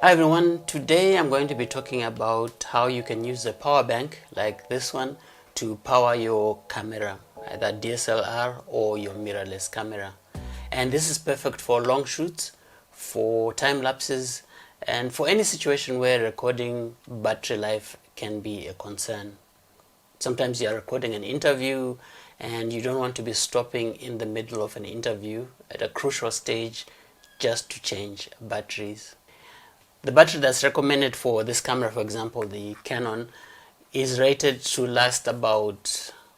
Hi everyone, today I'm going to be talking about how you can use a power bank like this one to power your camera, either DSLR or your mirrorless camera. And this is perfect for long shoots, for time lapses, and for any situation where recording battery life can be a concern. Sometimes you are recording an interview and you don't want to be stopping in the middle of an interview at a crucial stage just to change batteries. The battery that's recommended for this camera, for example, the Canon, is rated to last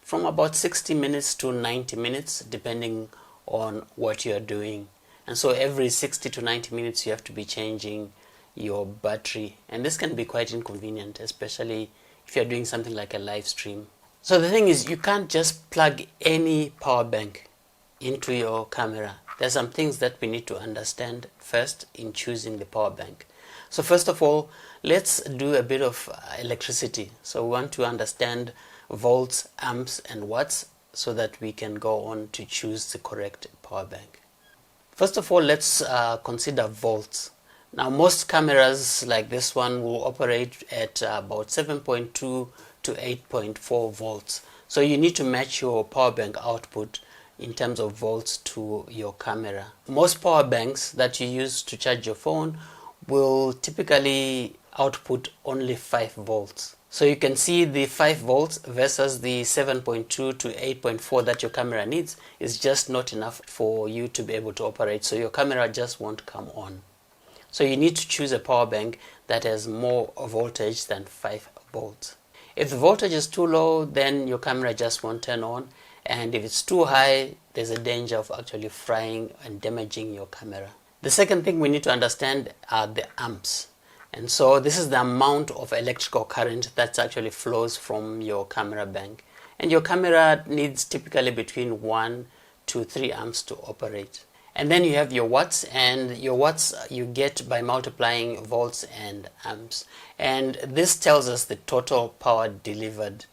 from about 60 minutes to 90 minutes, depending on what you're doing. And so every 60 to 90 minutes you have to be changing your battery. And this can be quite inconvenient, especially if you're doing something like a live stream. So the thing is, you can't just plug any power bank into your camera. There's some things that we need to understand first in choosing the power bank. So first of all, let's do a bit of electricity. So we want to understand volts, amps and watts so that we can go on to choose the correct power bank. First of all, let's consider volts. Now most cameras like this one will operate at about 7.2 to 8.4 volts. So you need to match your power bank output in terms of volts to your camera. Most power banks that you use to charge your phone will typically output only 5 volts. So you can see the 5 volts versus the 7.2 to 8.4 that your camera needs is just not enough for you to be able to operate. So your camera just won't come on. So you need to choose a power bank that has more voltage than 5 volts. If the voltage is too low, then your camera just won't turn on. And if it's too high, there's a danger of actually frying and damaging your camera. The second thing we need to understand are the amps. And so this is the amount of electrical current that actually flows from your camera bank. And your camera needs typically between 1 to 3 amps to operate. And then you have your watts, and your watts you get by multiplying volts and amps. And this tells us the total power delivered.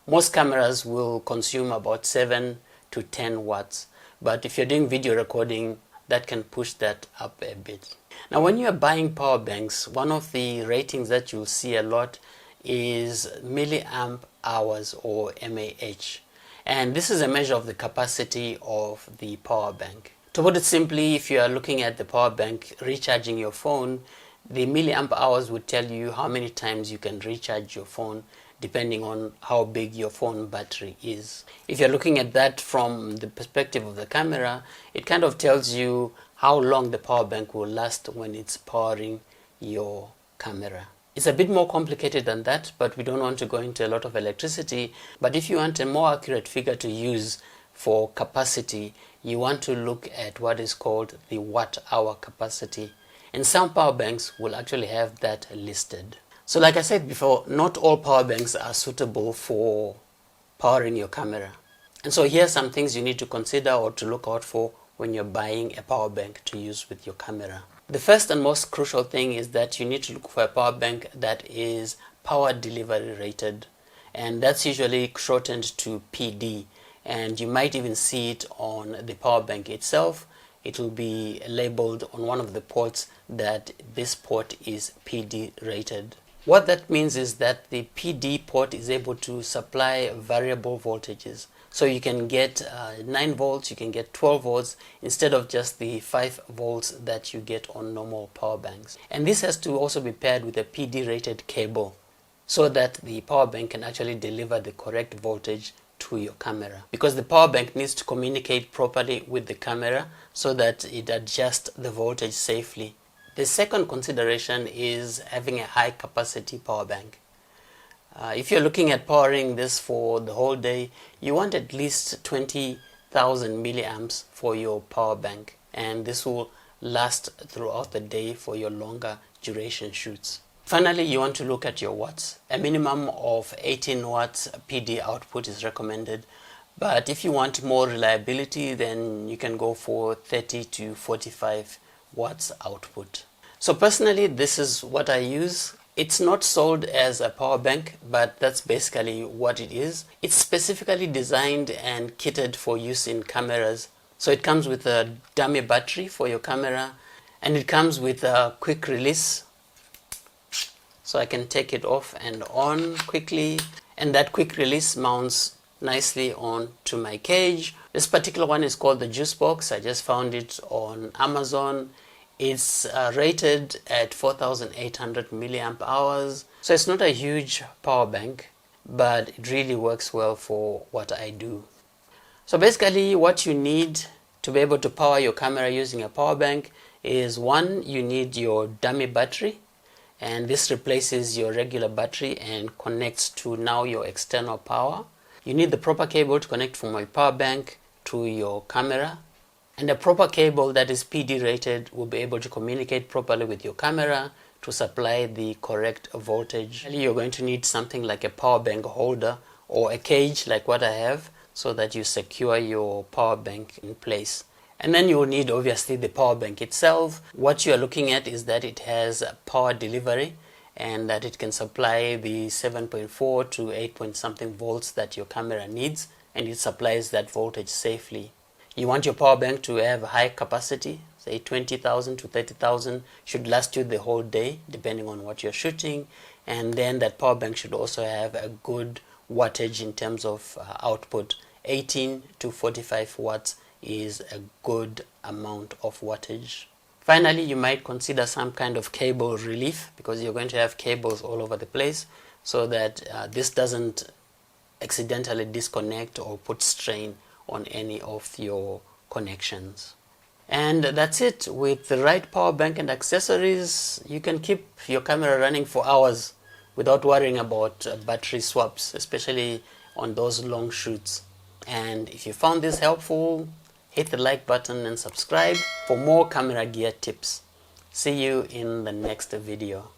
Most cameras will consume about 7 to 10 watts. But if you're doing video recording, that can push that up a bit. Now when you are buying power banks, one of the ratings that you'll see a lot is milliamp hours or mAh. And this is a measure of the capacity of the power bank. To put it simply, if you are looking at the power bank recharging your phone, the milliamp hours would tell you how many times you can recharge your phone depending on how big your phone battery is. If you're looking at that from the perspective of the camera, it kind of tells you how long the power bank will last when it's powering your camera. It's a bit more complicated than that, but we don't want to go into a lot of electricity. But if you want a more accurate figure to use for capacity, you want to look at what is called the watt-hour capacity. And some power banks will actually have that listed. So like I said before, not all power banks are suitable for powering your camera. And so here are some things you need to consider or to look out for when you're buying a power bank to use with your camera. The first and most crucial thing is that you need to look for a power bank that is power delivery rated. And that's usually shortened to PD. And you might even see it on the power bank itself. It will be labeled on one of the ports that this port is PD rated. What that means is that the PD port is able to supply variable voltages. So you can get 9 volts, you can get 12 volts instead of just the 5 volts that you get on normal power banks. And this has to also be paired with a PD rated cable so that the power bank can actually deliver the correct voltage to your camera. Because the power bank needs to communicate properly with the camera so that it adjusts the voltage safely. The second consideration is having a high capacity power bank. If you're looking at powering this for the whole day, you want at least 20,000 milliamps for your power bank, and this will last throughout the day for your longer duration shoots. Finally, you want to look at your watts. A minimum of 18 watts PD output is recommended, but if you want more reliability, then you can go for 30 to 45 watts output. So personally, this is what I use. It's not sold as a power bank, but that's basically what it is. It's specifically designed and kitted for use in cameras. So it comes with a dummy battery for your camera, and it comes with a quick release so I can take it off and on quickly, and that quick release mounts nicely onto my cage. This particular one is called the Juice Box. I just found it on Amazon. It's rated at 4,800 milliamp hours, so it's not a huge power bank, but it really works well for what I do. So basically what you need to be able to power your camera using a power bank is, one, you need your dummy battery, and this replaces your regular battery and connects to now your external power. You need the proper cable to connect from your power bank to your camera, and a proper cable that is PD rated will be able to communicate properly with your camera to supply the correct voltage. You're going to need something like a power bank holder or a cage like what I have, so that you secure your power bank in place. And then you will need obviously the power bank itself. What you are looking at is that it has power delivery and that it can supply the 7.4 to 8 point something volts that your camera needs, and it supplies that voltage safely. You want your power bank to have high capacity, say 20,000 to 30,000, should last you the whole day depending on what you're shooting, and then that power bank should also have a good wattage in terms of output. 18 to 45 watts is a good amount of wattage. Finally, you might consider some kind of cable relief, because you're going to have cables all over the place, so that this doesn't accidentally disconnect or put strain on any of your connections. And that's it. With the right power bank and accessories, you can keep your camera running for hours without worrying about battery swaps, especially on those long shoots. And if you found this helpful, hit the like button and subscribe for more camera gear tips. See you in the next video.